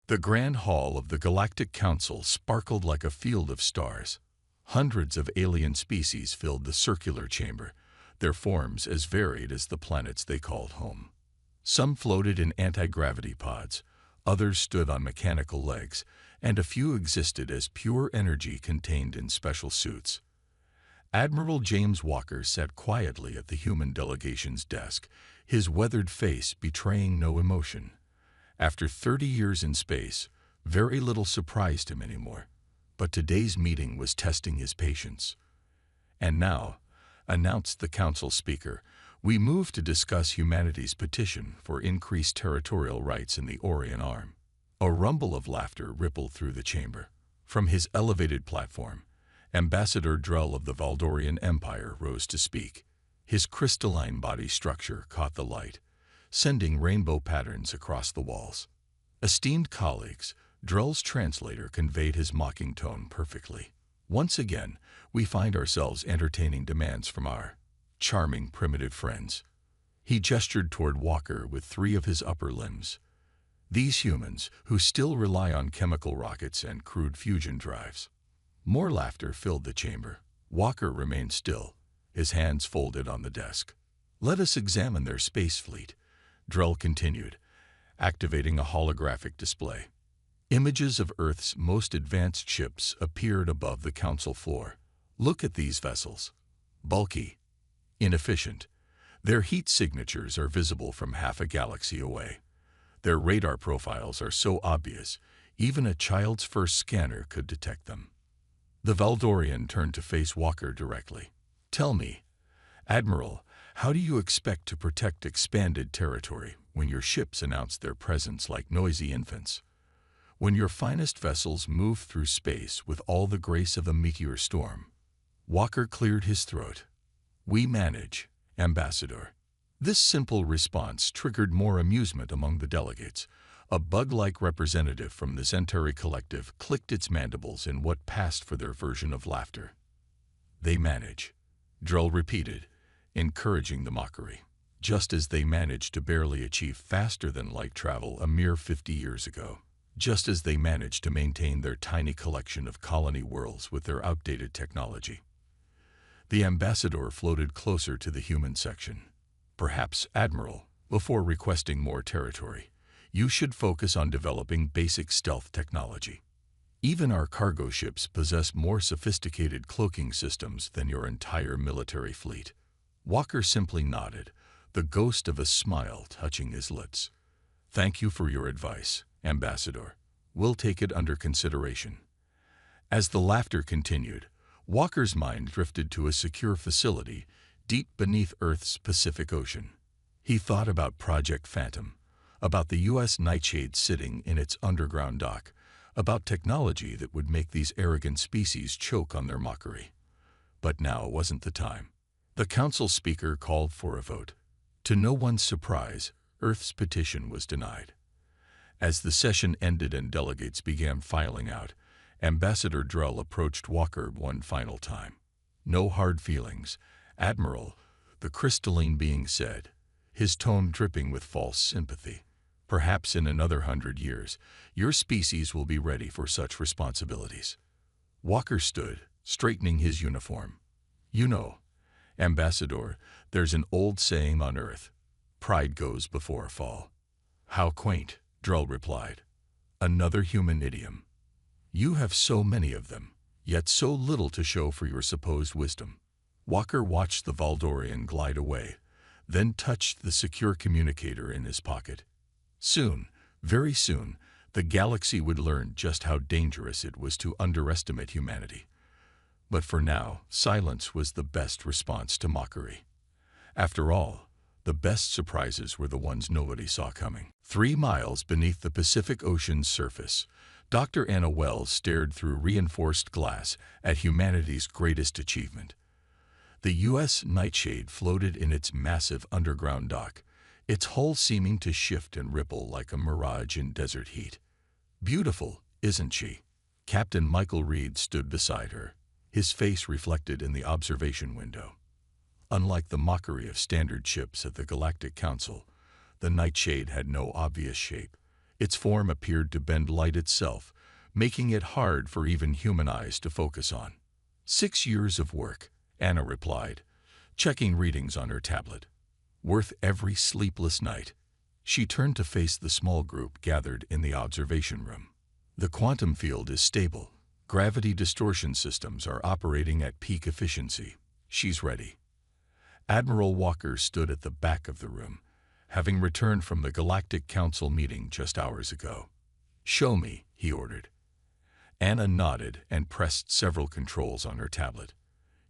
The Grand Hall of the Galactic Council sparkled like a field of stars. Hundreds of alien species filled the circular chamber, their forms as varied as the planets they called home. Some floated in anti-gravity pods, others stood on mechanical legs, and a few existed as pure energy contained in special suits. Admiral James Walker sat quietly at the human delegation's desk, his weathered face betraying no emotion. After 30 years in space, very little surprised him anymore, but today's meeting was testing his patience. "And now," announced the council speaker, "we move to discuss humanity's petition for increased territorial rights in the Orion Arm." A rumble of laughter rippled through the chamber. From his elevated platform, Ambassador Drell of the Valdorian Empire rose to speak. His crystalline body structure caught the light, sending rainbow patterns across the walls. Esteemed colleagues, Drell's translator conveyed his mocking tone perfectly. "Once again, we find ourselves entertaining demands from our charming primitive friends." He gestured toward Walker with 3 of his upper limbs. "These humans, who still rely on chemical rockets and crude fusion drives." More laughter filled the chamber. Walker remained still, his hands folded on the desk. "Let us examine their space fleet," Drell continued, activating a holographic display. Images of Earth's most advanced ships appeared above the council floor. "Look at these vessels. Bulky, inefficient. Their heat signatures are visible from half a galaxy away. Their radar profiles are so obvious, even a child's first scanner could detect them." The Valdorian turned to face Walker directly. "Tell me, Admiral, how do you expect to protect expanded territory when your ships announce their presence like noisy infants? When your finest vessels move through space with all the grace of a meteor storm?" Walker cleared his throat. "We manage, Ambassador." This simple response triggered more amusement among the delegates. A bug-like representative from the Centauri Collective clicked its mandibles in what passed for their version of laughter. "They manage," Drell repeated, encouraging the mockery. "Just as they managed to barely achieve faster-than-light travel a mere 50 years ago. Just as they managed to maintain their tiny collection of colony worlds with their outdated technology." The ambassador floated closer to the human section. "Perhaps, Admiral, before requesting more territory, you should focus on developing basic stealth technology. Even our cargo ships possess more sophisticated cloaking systems than your entire military fleet." Walker simply nodded, the ghost of a smile touching his lips. "Thank you for your advice, Ambassador. We'll take it under consideration." As the laughter continued, Walker's mind drifted to a secure facility deep beneath Earth's Pacific Ocean. He thought about Project Phantom, about the U.S. Nightshade sitting in its underground dock, about technology that would make these arrogant species choke on their mockery. But now wasn't the time. The council speaker called for a vote. To no one's surprise, Earth's petition was denied. As the session ended and delegates began filing out, Ambassador Drell approached Walker one final time. "No hard feelings, Admiral," the crystalline being said, his tone dripping with false sympathy. "Perhaps in another 100 years, your species will be ready for such responsibilities." Walker stood, straightening his uniform. "You know, Ambassador, there's an old saying on Earth, 'Pride goes before a fall.'" "How quaint," Drell replied. "Another human idiom. You have so many of them, yet so little to show for your supposed wisdom." Walker watched the Valdorian glide away, then touched the secure communicator in his pocket. Soon, very soon, the galaxy would learn just how dangerous it was to underestimate humanity. But for now, silence was the best response to mockery. After all, the best surprises were the ones nobody saw coming. 3 miles beneath the Pacific Ocean's surface, Dr. Anna Wells stared through reinforced glass at humanity's greatest achievement. The U.S. Nightshade floated in its massive underground dock, its hull seeming to shift and ripple like a mirage in desert heat. "Beautiful, isn't she?" Captain Michael Reed stood beside her, his face reflected in the observation window. Unlike the mockery of standard ships at the Galactic Council, the Nightshade had no obvious shape. Its form appeared to bend light itself, making it hard for even human eyes to focus on. 6 years of work, Anna replied, checking readings on her tablet. Worth every sleepless night. She turned to face the small group gathered in the observation room. The quantum field is stable. Gravity distortion systems are operating at peak efficiency. She's ready. Admiral Walker stood at the back of the room, having returned from the Galactic Council meeting just hours ago. "Show me," he ordered. Anna nodded and pressed several controls on her tablet.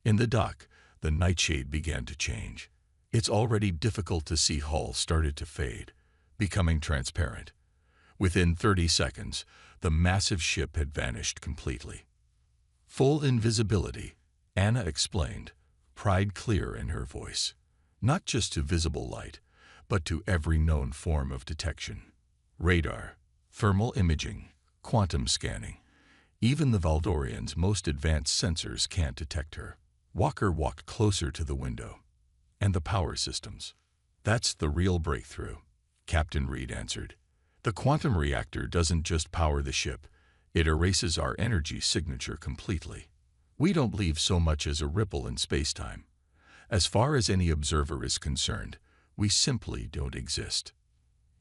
In the dock, the nightshade began to change. Its already difficult to see hull started to fade, becoming transparent. Within 30 seconds, the massive ship had vanished completely. "Full invisibility," Anna explained, pride clear in her voice. Not just to visible light, but to every known form of detection. Radar, thermal imaging, quantum scanning. Even the Valdorians' most advanced sensors can't detect her. Walker walked closer to the window. "And the power systems. That's the real breakthrough," Captain Reed answered. "The quantum reactor doesn't just power the ship, it erases our energy signature completely. We don't leave so much as a ripple in space-time. As far as any observer is concerned, we simply don't exist."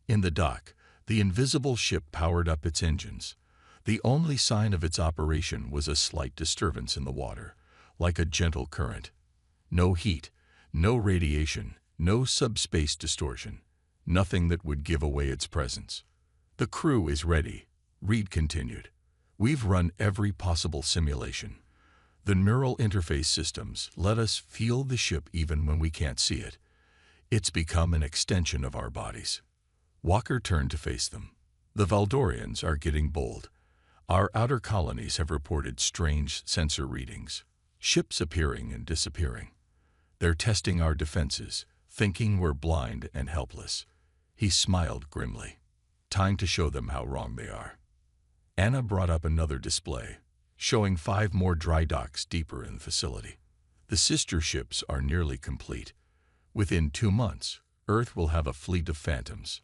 In the dock, the invisible ship powered up its engines. The only sign of its operation was a slight disturbance in the water, like a gentle current. No heat, no radiation, no subspace distortion, nothing that would give away its presence. "The crew is ready," Reed continued. "We've run every possible simulation. The neural interface systems let us feel the ship even when we can't see it. It's become an extension of our bodies." Walker turned to face them. "The Valdorians are getting bold. Our outer colonies have reported strange sensor readings, ships appearing and disappearing. They're testing our defenses, thinking we're blind and helpless." He smiled grimly. "Time to show them how wrong they are." Anna brought up another display, showing 5 more dry docks deeper in the facility. "The sister ships are nearly complete. Within 2 months, Earth will have a fleet of phantoms."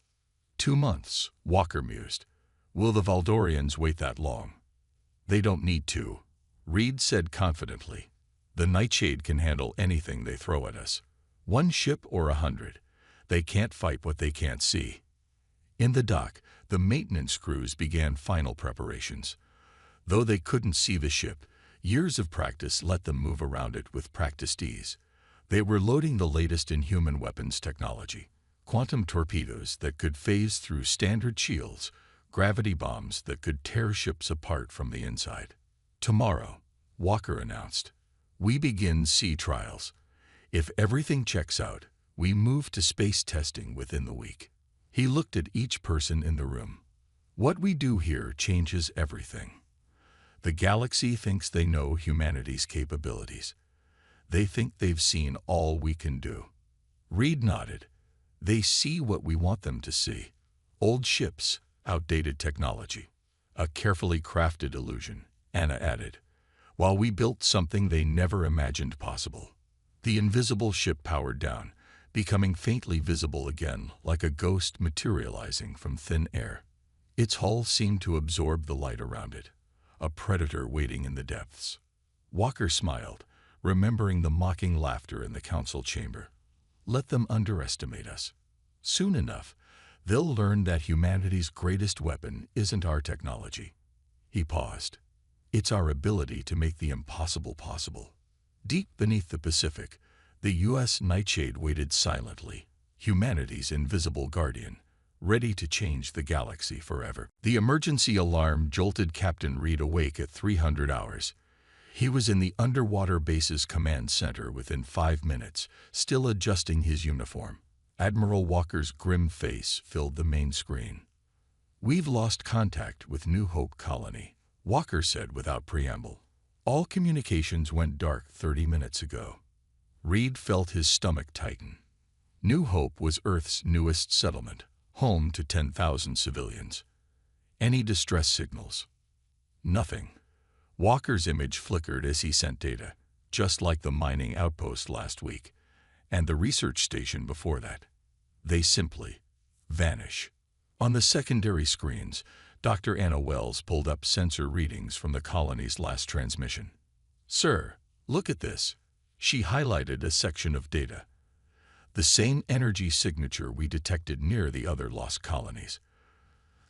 2 months, Walker mused. "Will the Valdorians wait that long?" "They don't need to," Reed said confidently. "The Nightshade can handle anything they throw at us. 1 ship or 100. They can't fight what they can't see." In the dock, the maintenance crews began final preparations. Though they couldn't see the ship, years of practice let them move around it with practiced ease. They were loading the latest in human weapons technology. Quantum torpedoes that could phase through standard shields, gravity bombs that could tear ships apart from the inside. "Tomorrow," Walker announced, "we begin sea trials. If everything checks out, we move to space testing within the week." He looked at each person in the room. "What we do here changes everything. The galaxy thinks they know humanity's capabilities. They think they've seen all we can do." Reed nodded. "They see what we want them to see. Old ships, outdated technology. A carefully crafted illusion," Anna added, "while we built something they never imagined possible." The invisible ship powered down, becoming faintly visible again like a ghost materializing from thin air. Its hull seemed to absorb the light around it, a predator waiting in the depths. Walker smiled, remembering the mocking laughter in the council chamber. "Let them underestimate us. Soon enough, they'll learn that humanity's greatest weapon isn't our technology." He paused. "It's our ability to make the impossible possible." Deep beneath the Pacific, the U.S. Nightshade waited silently, humanity's invisible guardian, ready to change the galaxy forever. The emergency alarm jolted Captain Reed awake at 300 hours. He was in the underwater base's command center within 5 minutes, still adjusting his uniform. Admiral Walker's grim face filled the main screen. "We've lost contact with New Hope Colony," Walker said without preamble. "All communications went dark 30 minutes ago." Reed felt his stomach tighten. New Hope was Earth's newest settlement, home to 10,000 civilians. Any distress signals? Nothing. Walker's image flickered as he sent data, just like the mining outpost last week, and the research station before that. They simply vanish. On the secondary screens, Dr. Anna Wells pulled up sensor readings from the colony's last transmission. "Sir, look at this." She highlighted a section of data. "The same energy signature we detected near the other lost colonies.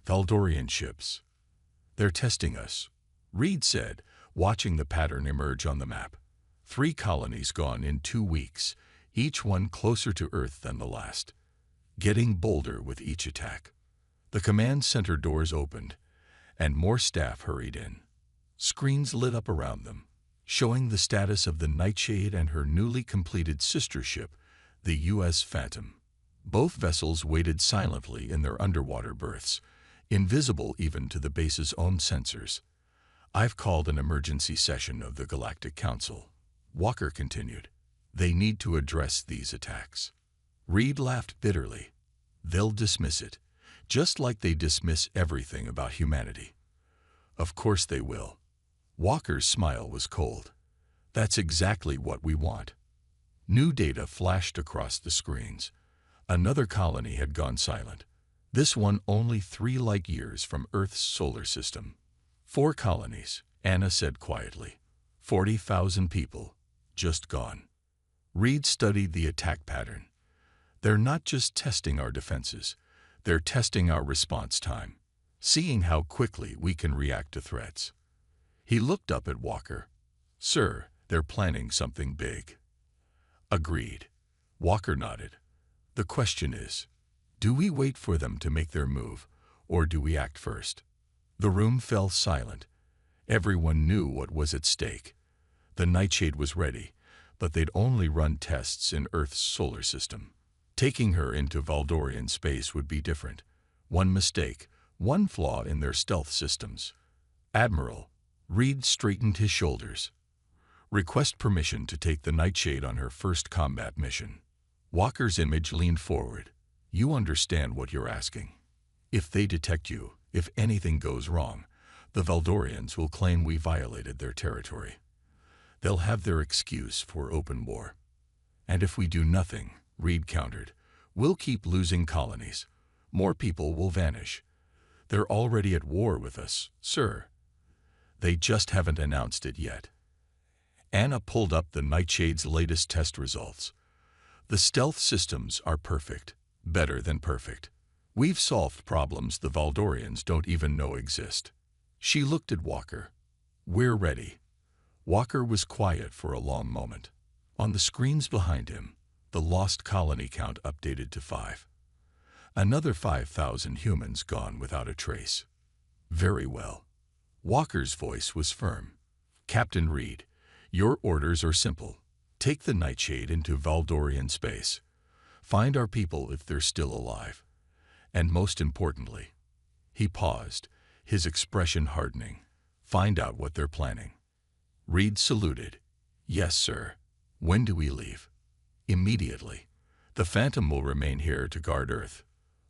Valdorian ships. They're testing us," Reed said, watching the pattern emerge on the map. 3 colonies gone in 2 weeks, each one closer to Earth than the last. Getting bolder with each attack. The command center doors opened, and more staff hurried in. Screens lit up around them, showing the status of the Nightshade and her newly completed sister ship, the U.S. Phantom. Both vessels waited silently in their underwater berths, invisible even to the base's own sensors. "I've called an emergency session of the Galactic Council," Walker continued. "They need to address these attacks." Reed laughed bitterly. "They'll dismiss it, just like they dismiss everything about humanity." "Of course they will." Walker's smile was cold. "That's exactly what we want." New data flashed across the screens. Another colony had gone silent. This one only 3 light years from Earth's solar system. 4 colonies, Anna said quietly. 40,000 people, just gone. Reed studied the attack pattern. "They're not just testing our defenses. They're testing our response time, seeing how quickly we can react to threats." He looked up at Walker. "Sir, they're planning something big." "Agreed." Walker nodded. "The question is, do we wait for them to make their move, or do we act first?" The room fell silent. Everyone knew what was at stake. The Nightshade was ready, but they'd only run tests in Earth's solar system. Taking her into Valdorian space would be different. One mistake, one flaw in their stealth systems. "Admiral," Reed straightened his shoulders. "Request permission to take the Nightshade on her first combat mission." Walker's image leaned forward. "You understand what you're asking. If they detect you, if anything goes wrong, the Valdorians will claim we violated their territory. They'll have their excuse for open war. And if we do nothing," Reed countered, "we'll keep losing colonies. More people will vanish. They're already at war with us, sir. They just haven't announced it yet." Anna pulled up the Nightshade's latest test results. "The stealth systems are perfect, better than perfect. We've solved problems the Valdorians don't even know exist." She looked at Walker. "We're ready." Walker was quiet for a long moment. On the screens behind him, the lost colony count updated to 5. Another 5,000 humans gone without a trace. "Very well." Walker's voice was firm. "Captain Reed, your orders are simple. Take the Nightshade into Valdorian space. Find our people if they're still alive. And most importantly," he paused, his expression hardening, "find out what they're planning." Reed saluted. "Yes, sir. When do we leave?" "Immediately. The Phantom will remain here to guard Earth."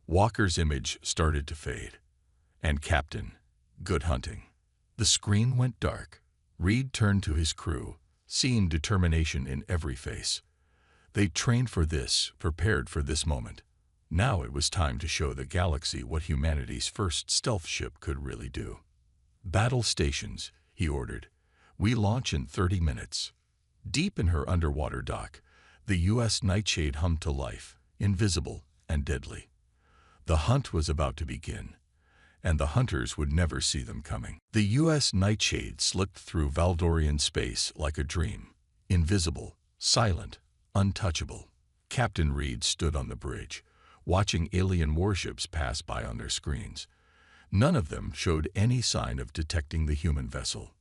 Walker's image started to fade. "And Captain, good hunting." The screen went dark. Reed turned to his crew, seeing determination in every face. They trained for this, prepared for this moment. Now it was time to show the galaxy what humanity's first stealth ship could really do. "Battle stations," he ordered. "We launch in 30 minutes." Deep in her underwater dock, the U.S. Nightshade hummed to life, invisible and deadly. The hunt was about to begin, and the hunters would never see them coming. The U.S. Nightshade slipped through Valdorian space like a dream, invisible, silent, untouchable. Captain Reed stood on the bridge, watching alien warships pass by on their screens. None of them showed any sign of detecting the human vessel.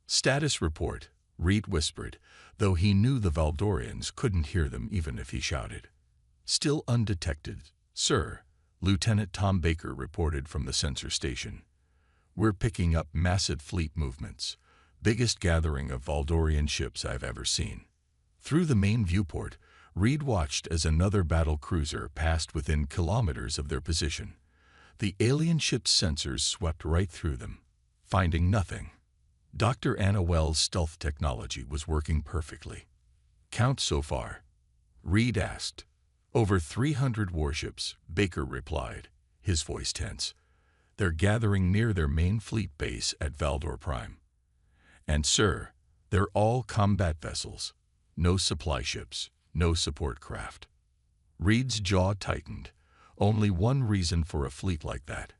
"Status report," Reed whispered, though he knew the Valdorians couldn't hear them even if he shouted. "Still undetected, sir," Lieutenant Tom Baker reported from the sensor station. "We're picking up massive fleet movements, biggest gathering of Valdorian ships I've ever seen." Through the main viewport, Reed watched as another battle cruiser passed within kilometers of their position. The alien ship's sensors swept right through them, finding nothing. Dr. Anna Wells' stealth technology was working perfectly. "Count so far?" Reed asked. "Over 300 warships," Baker replied. his voice tense. "They're gathering near their main fleet base at Valdor Prime. And sir, they're all combat vessels. No supply ships, no support craft." Reed's jaw tightened. Only one reason for a fleet like that.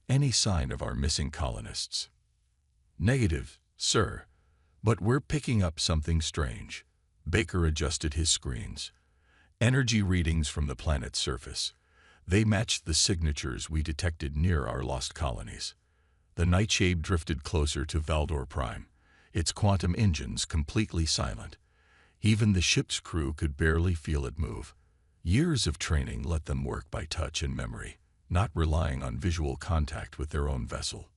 Any sign of our missing colonists? "Negative, sir. But we're picking up something strange." Baker adjusted his screens. Energy readings from the planet's surface. They matched the signatures we detected near our lost colonies. The Nightshade drifted closer to Valdor Prime, its quantum engines completely silent. Even the ship's crew could barely feel it move. Years of training let them work by touch and memory, not relying on visual contact with their own vessel.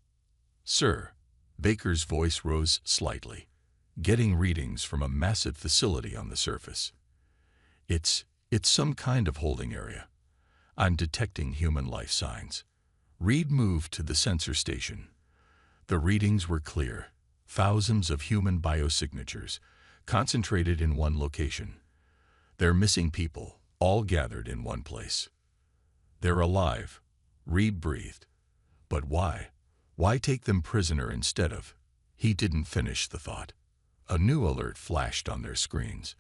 "Sir," Baker's voice rose slightly, "getting readings from a massive facility on the surface. It's some kind of holding area. I'm detecting human life signs." Reed moved to the sensor station. The readings were clear, thousands of human biosignatures, concentrated in one location. "They're missing people, all gathered in one place." "They're alive," Reed breathed. "But why? Why take them prisoner instead of—" He didn't finish the thought. A new alert flashed on their screens.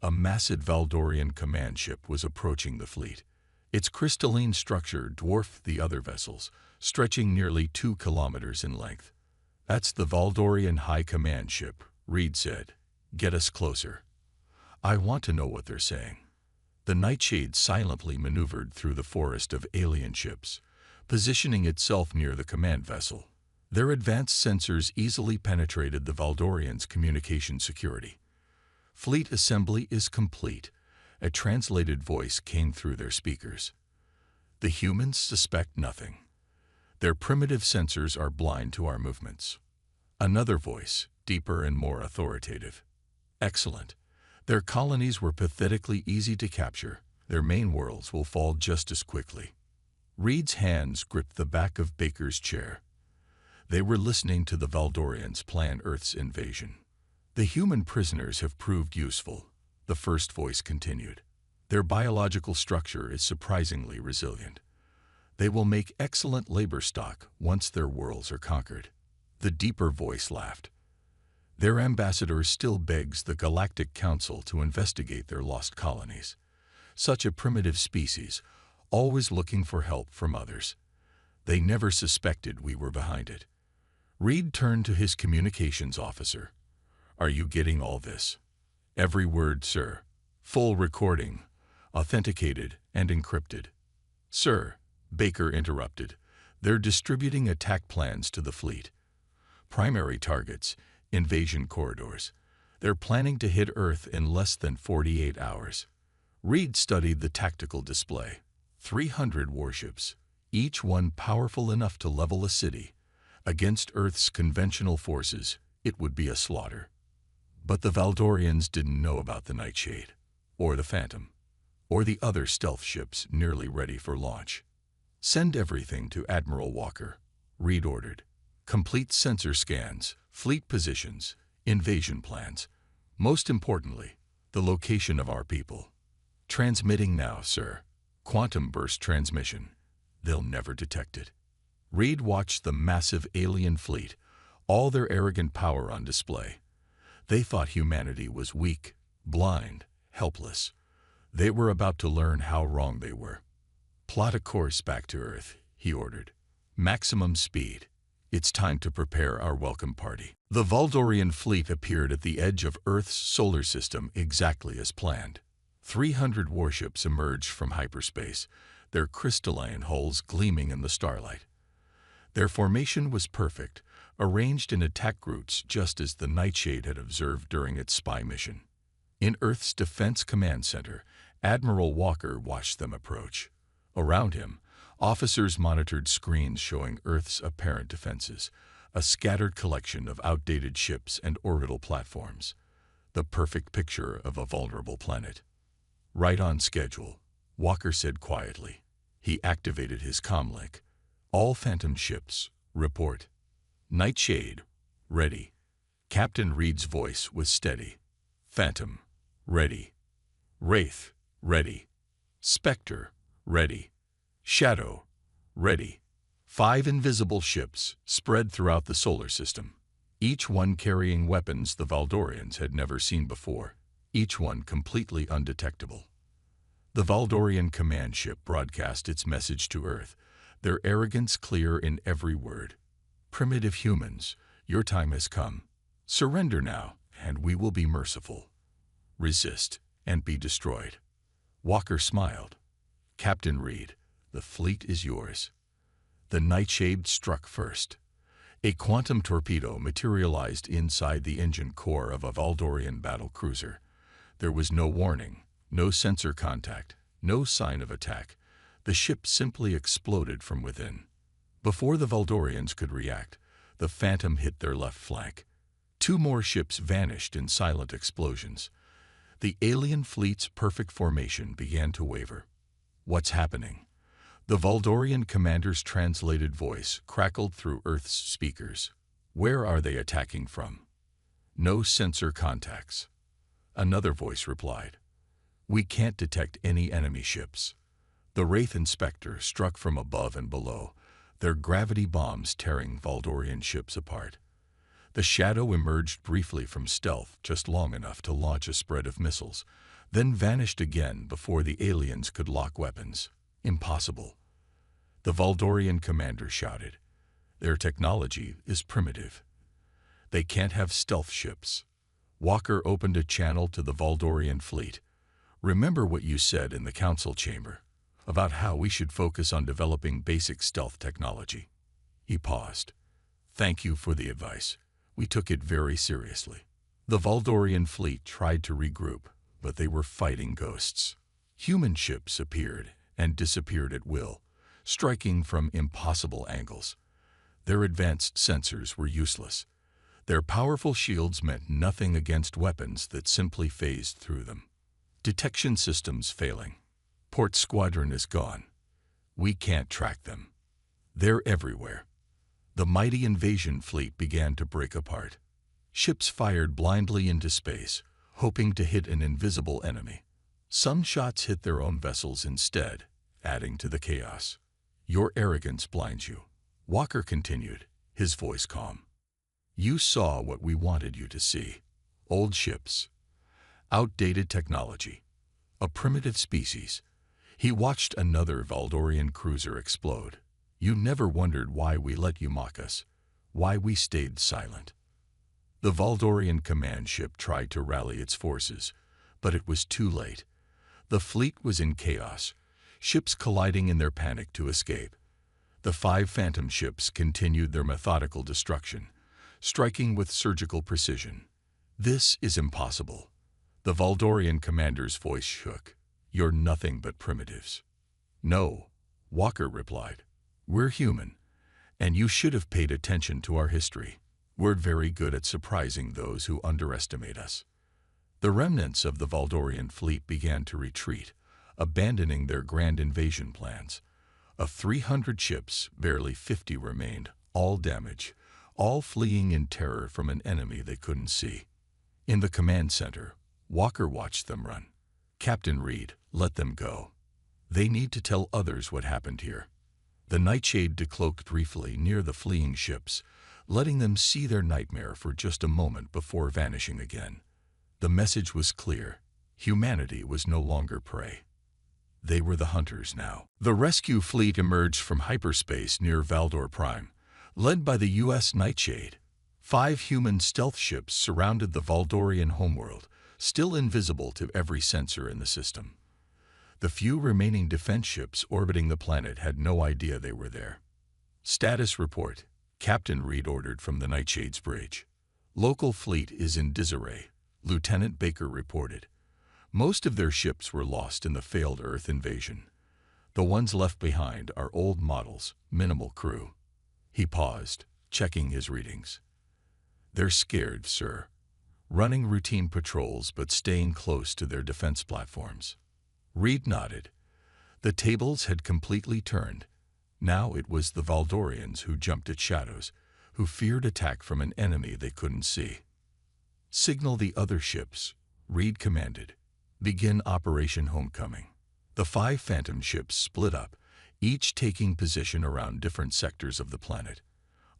A massive Valdorian command ship was approaching the fleet. Its crystalline structure dwarfed the other vessels, stretching nearly 2 kilometers in length. "That's the Valdorian High Command ship," Reed said. "Get us closer. I want to know what they're saying." The Nightshade silently maneuvered through the forest of alien ships, positioning itself near the command vessel. Their advanced sensors easily penetrated the Valdorians' communication security. "Fleet assembly is complete," a translated voice came through their speakers. "The humans suspect nothing. Their primitive sensors are blind to our movements." Another voice, deeper and more authoritative. "Excellent. Their colonies were pathetically easy to capture. Their main worlds will fall just as quickly." Reed's hands gripped the back of Baker's chair. They were listening to the Valdorians plan Earth's invasion. "The human prisoners have proved useful," the first voice continued. "Their biological structure is surprisingly resilient. They will make excellent labor stock once their worlds are conquered." The deeper voice laughed. "Their ambassador still begs the Galactic Council to investigate their lost colonies. Such a primitive species, always looking for help from others. They never suspected we were behind it." Reed turned to his communications officer. "Are you getting all this?" "Every word, sir. Full recording, authenticated and encrypted." "Sir," Baker interrupted, "they're distributing attack plans to the fleet. Primary targets, invasion corridors. They're planning to hit Earth in less than 48 hours. Reed studied the tactical display. 300 warships, each one powerful enough to level a city. Against Earth's conventional forces, it would be a slaughter. But the Valdorians didn't know about the Nightshade, or the Phantom, or the other stealth ships nearly ready for launch. "Send everything to Admiral Walker," Reed ordered. "Complete sensor scans, fleet positions, invasion plans. Most importantly, the location of our people." "Transmitting now, sir. Quantum burst transmission. They'll never detect it." Reed watched the massive alien fleet, all their arrogant power on display. They thought humanity was weak, blind, helpless. They were about to learn how wrong they were. "Plot a course back to Earth," he ordered. "Maximum speed. It's time to prepare our welcome party." The Valdorian fleet appeared at the edge of Earth's solar system exactly as planned. 300 warships emerged from hyperspace, their crystalline hulls gleaming in the starlight. Their formation was perfect, arranged in attack routes just as the Nightshade had observed during its spy mission. In Earth's Defense Command Center, Admiral Walker watched them approach. Around him, officers monitored screens showing Earth's apparent defenses, a scattered collection of outdated ships and orbital platforms. The perfect picture of a vulnerable planet. "Right on schedule," Walker said quietly. He activated his comlink. "All Phantom ships, report." "Nightshade, ready." Captain Reed's voice was steady. "Phantom, ready. Wraith, ready. Spectre, ready. Shadow, Ready. 5 invisible ships spread throughout the solar system, each one carrying weapons the Valdorians had never seen before, each one completely undetectable. The Valdorian command ship broadcast its message to Earth, their arrogance clear in every word. Primitive humans, your time has come. Surrender now, and we will be merciful. Resist, and be destroyed. Walker smiled. Captain Reed, the fleet is yours. The Nightshade struck first. A quantum torpedo materialized inside the engine core of a Valdorian battle cruiser. There was no warning, no sensor contact, no sign of attack. The ship simply exploded from within. Before the Valdorians could react, the Phantom hit their left flank. 2 more ships vanished in silent explosions. The alien fleet's perfect formation began to waver. What's happening? The Valdorian commander's translated voice crackled through Earth's speakers. Where are they attacking from? No sensor contacts. Another voice replied. We can't detect any enemy ships. The Wraith Inspector struck from above and below, their gravity bombs tearing Valdorian ships apart. The Shadow emerged briefly from stealth just long enough to launch a spread of missiles, then vanished again before the aliens could lock weapons. Impossible. The Valdorian commander shouted. Their technology is primitive. They can't have stealth ships. Walker opened a channel to the Valdorian fleet. Remember what you said in the council chamber about how we should focus on developing basic stealth technology. He paused. Thank you for the advice. We took it very seriously. The Valdorian fleet tried to regroup, but they were fighting ghosts. Human ships appeared and disappeared at will, striking from impossible angles. Their advanced sensors were useless. Their powerful shields meant nothing against weapons that simply phased through them. Detection systems failing. Port squadron is gone. We can't track them. They're everywhere. The mighty invasion fleet began to break apart. Ships fired blindly into space, hoping to hit an invisible enemy. Some shots hit their own vessels instead, adding to the chaos. Your arrogance blinds you. Walker continued, his voice calm. You saw what we wanted you to see. Old ships. Outdated technology. A primitive species. He watched another Valdorian cruiser explode. You never wondered why we let you mock us, why we stayed silent. The Valdorian command ship tried to rally its forces, but it was too late. The fleet was in chaos, ships colliding in their panic to escape. The 5 Phantom ships continued their methodical destruction, striking with surgical precision. This is impossible. The Valdorian commander's voice shook. You're nothing but primitives. No, Walker replied. We're human, and you should have paid attention to our history. We're very good at surprising those who underestimate us. The remnants of the Valdorian fleet began to retreat, abandoning their grand invasion plans. Of 300 ships, barely 50 remained, all damaged, all fleeing in terror from an enemy they couldn't see. In the command center, Walker watched them run. Captain Reed, let them go. They need to tell others what happened here. The Nightshade decloaked briefly near the fleeing ships, letting them see their nightmare for just a moment before vanishing again. The message was clear. Humanity was no longer prey. They were the hunters now. The rescue fleet emerged from hyperspace near Valdor Prime, led by the U.S. Nightshade. 5 human stealth ships surrounded the Valdorian homeworld, still invisible to every sensor in the system. The few remaining defense ships orbiting the planet had no idea they were there. Status report. Captain Reed ordered from the Nightshade's bridge. Local fleet is in disarray, Lieutenant Baker reported. Most of their ships were lost in the failed Earth invasion. The ones left behind are old models, minimal crew. He paused, checking his readings. They're scared, sir. Running routine patrols but staying close to their defense platforms. Reed nodded. The tables had completely turned. Now it was the Valdorians who jumped at shadows, who feared attack from an enemy they couldn't see. Signal the other ships, Reed commanded. Begin Operation Homecoming. The 5 Phantom ships split up, each taking position around different sectors of the planet.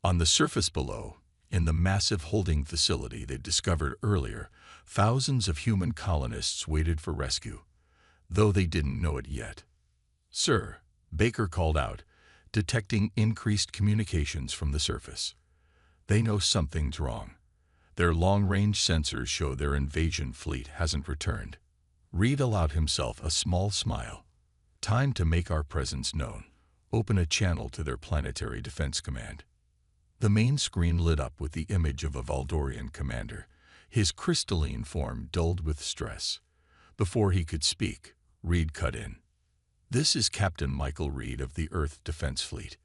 On the surface below, in the massive holding facility they'd discovered earlier, thousands of human colonists waited for rescue, though they didn't know it yet. "Sir," Baker called out, detecting increased communications from the surface. "They know something's wrong. Their long-range sensors show their invasion fleet hasn't returned." Reed allowed himself a small smile. "Time to make our presence known. Open a channel to their planetary defense command." The main screen lit up with the image of a Valdorian commander, his crystalline form dulled with stress. Before he could speak, Reed cut in. "This is Captain Michael Reed of the Earth Defense Fleet.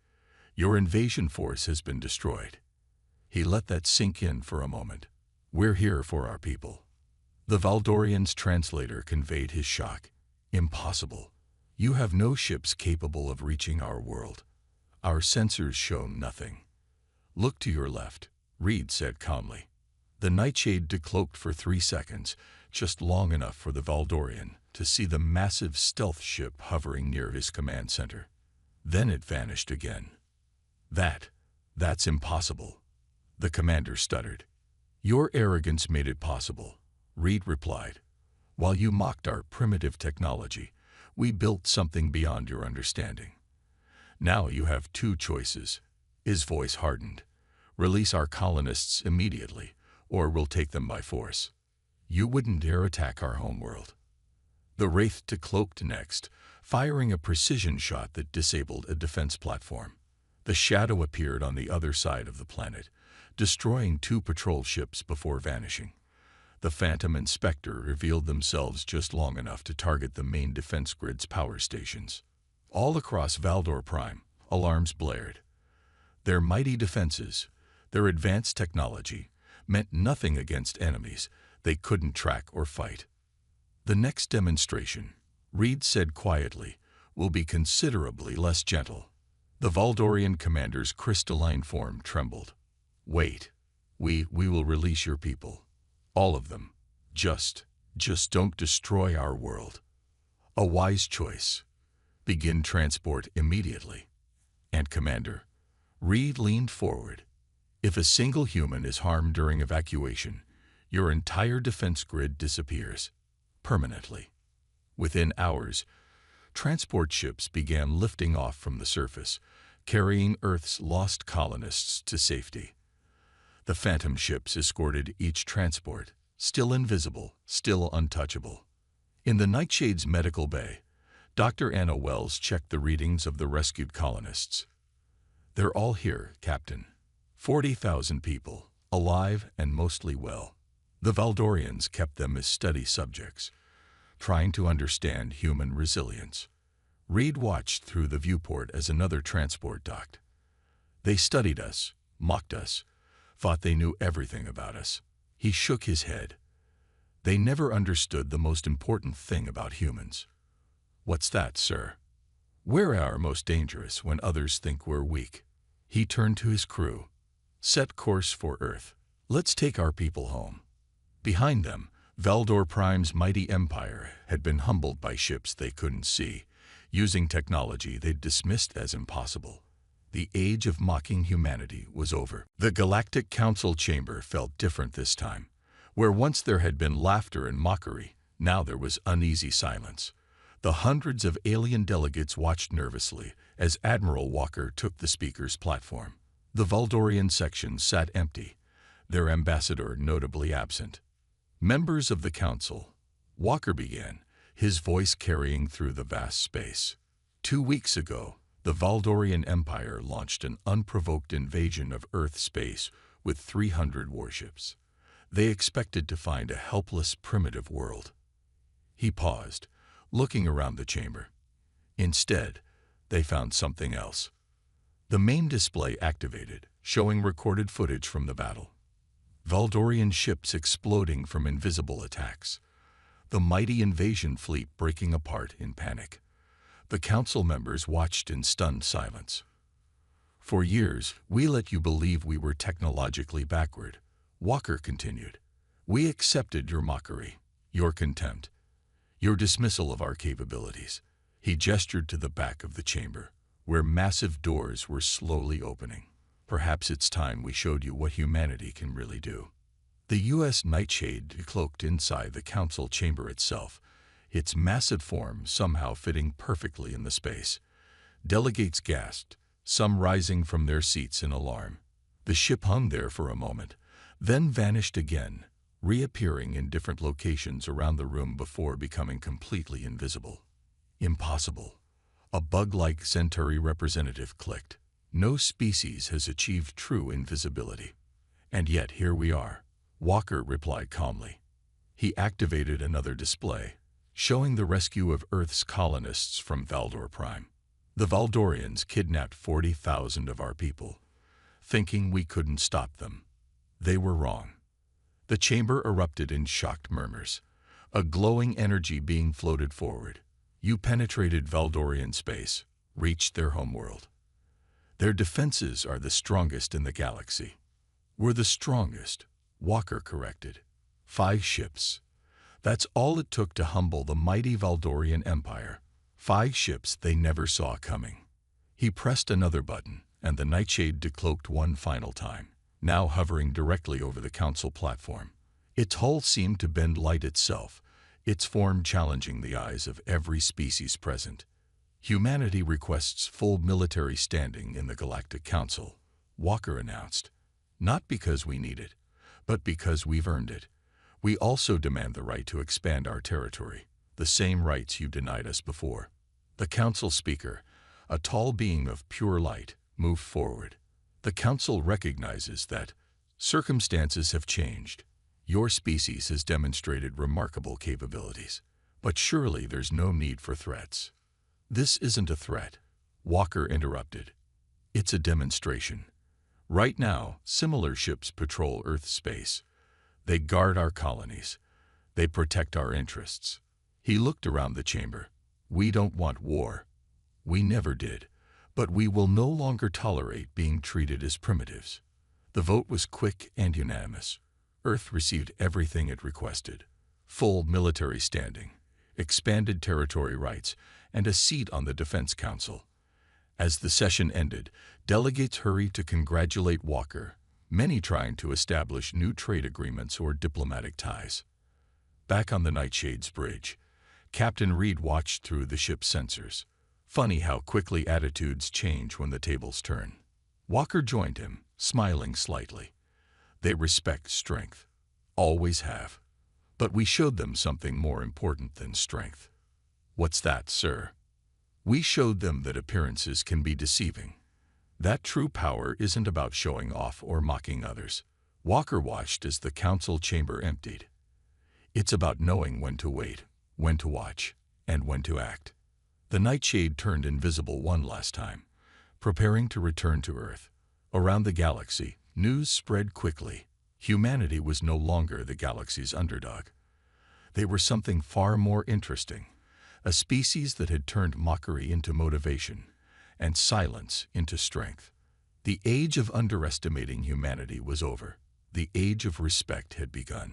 Your invasion force has been destroyed." He let that sink in for a moment. "We're here for our people." The Valdorian's translator conveyed his shock. "Impossible. You have no ships capable of reaching our world. Our sensors show nothing." "Look to your left," Reed said calmly. The nightshade decloaked for 3 seconds, just long enough for the Valdorian to see the massive stealth ship hovering near his command center. Then it vanished again. That's impossible," the commander stuttered. "Your arrogance made it possible," Reed replied. "While you mocked our primitive technology, we built something beyond your understanding. Now you have 2 choices." His voice hardened. "Release our colonists immediately, or we'll take them by force. You wouldn't dare attack our homeworld." The Wraith decloaked next, firing a precision shot that disabled a defense platform. The shadow appeared on the other side of the planet, destroying 2 patrol ships before vanishing. The Phantom and Spectre revealed themselves just long enough to target the main defense grid's power stations. All across Valdor Prime, alarms blared. Their mighty defenses, their advanced technology, meant nothing against enemies they couldn't track or fight. "The next demonstration," Reed said quietly, "will be considerably less gentle." The Valdorian commander's crystalline form trembled. "Wait. We will release your people. All of them. Just don't destroy our world." "A wise choice. Begin transport immediately." "And Commander," Reed leaned forward, "if a single human is harmed during evacuation, your entire defense grid disappears. Permanently." Within hours, transport ships began lifting off from the surface, carrying Earth's lost colonists to safety. The Phantom ships escorted each transport, still invisible, still untouchable. In the Nightshade's medical bay, Dr. Anna Wells checked the readings of the rescued colonists. "They're all here, Captain. 40,000 people, alive and mostly well." The Valdorians kept them as study subjects, trying to understand human resilience. Reed watched through the viewport as another transport docked. "They studied us, mocked us, thought they knew everything about us." He shook his head. "They never understood the most important thing about humans." "What's that, sir?" "We're our most dangerous when others think we're weak." He turned to his crew. "Set course for Earth. Let's take our people home." Behind them, Valdor Prime's mighty empire had been humbled by ships they couldn't see, using technology they'd dismissed as impossible. The age of mocking humanity was over. The Galactic Council chamber felt different this time. Where once there had been laughter and mockery, now there was uneasy silence. The hundreds of alien delegates watched nervously as Admiral Walker took the speaker's platform. The Valdorian section sat empty, their ambassador notably absent. "Members of the Council," Walker began, his voice carrying through the vast space. 2 weeks ago, the Valdorian Empire launched an unprovoked invasion of Earth space with 300 warships. They expected to find a helpless, primitive world. He paused, looking around the chamber. Instead, they found something else. The main display activated, showing recorded footage from the battle. Valdorian ships exploding from invisible attacks. The mighty invasion fleet breaking apart in panic. The council members watched in stunned silence. "For years, we let you believe we were technologically backward," Walker continued. "We accepted your mockery, your contempt, your dismissal of our capabilities." He gestured to the back of the chamber, where massive doors were slowly opening. Perhaps it's time we showed you what humanity can really do. The U.S. nightshade cloaked inside the council chamber itself, its massive form somehow fitting perfectly in the space. Delegates gasped, some rising from their seats in alarm. The ship hung there for a moment, then vanished again, reappearing in different locations around the room before becoming completely invisible. Impossible. A bug-like Centauri representative clicked. No species has achieved true invisibility. And yet here we are, Walker replied calmly. He activated another display, showing the rescue of Earth's colonists from Valdor Prime. The Valdorians kidnapped 40,000 of our people, thinking we couldn't stop them. They were wrong. The chamber erupted in shocked murmurs, a glowing energy being floated forward. You penetrated Valdorian space, reached their homeworld. Their defenses are the strongest in the galaxy. We're the strongest, Walker corrected. 5 ships. That's all it took to humble the mighty Valdorian Empire. 5 ships they never saw coming. He pressed another button, and the nightshade decloaked one final time, now hovering directly over the council platform. Its hull seemed to bend light itself, its form challenging the eyes of every species present. Humanity requests full military standing in the Galactic Council, Walker announced. Not because we need it, but because we've earned it. We also demand the right to expand our territory, the same rights you denied us before. The council speaker, a tall being of pure light, moved forward. The council recognizes that circumstances have changed. Your species has demonstrated remarkable capabilities, but surely there's no need for threats. This isn't a threat, Walker interrupted. It's a demonstration. Right now, similar ships patrol Earth's space. They guard our colonies. They protect our interests. He looked around the chamber. We don't want war. We never did. But we will no longer tolerate being treated as primitives. The vote was quick and unanimous. Earth received everything it requested. Full military standing, expanded territory rights, and a seat on the Defense Council. As the session ended, delegates hurried to congratulate Walker, many trying to establish new trade agreements or diplomatic ties. Back on the Nightshade's bridge, Captain Reed watched through the ship's sensors. Funny how quickly attitudes change when the tables turn. Walker joined him, smiling slightly. They respect strength. Always have. But we showed them something more important than strength. What's that, sir? We showed them that appearances can be deceiving. That true power isn't about showing off or mocking others. Walker watched as the council chamber emptied. It's about knowing when to wait, when to watch, and when to act. The Nightshade turned invisible one last time, preparing to return to Earth. Around the galaxy, news spread quickly. Humanity was no longer the galaxy's underdog. They were something far more interesting, a species that had turned mockery into motivation and silence into strength. The age of underestimating humanity was over. The age of respect had begun.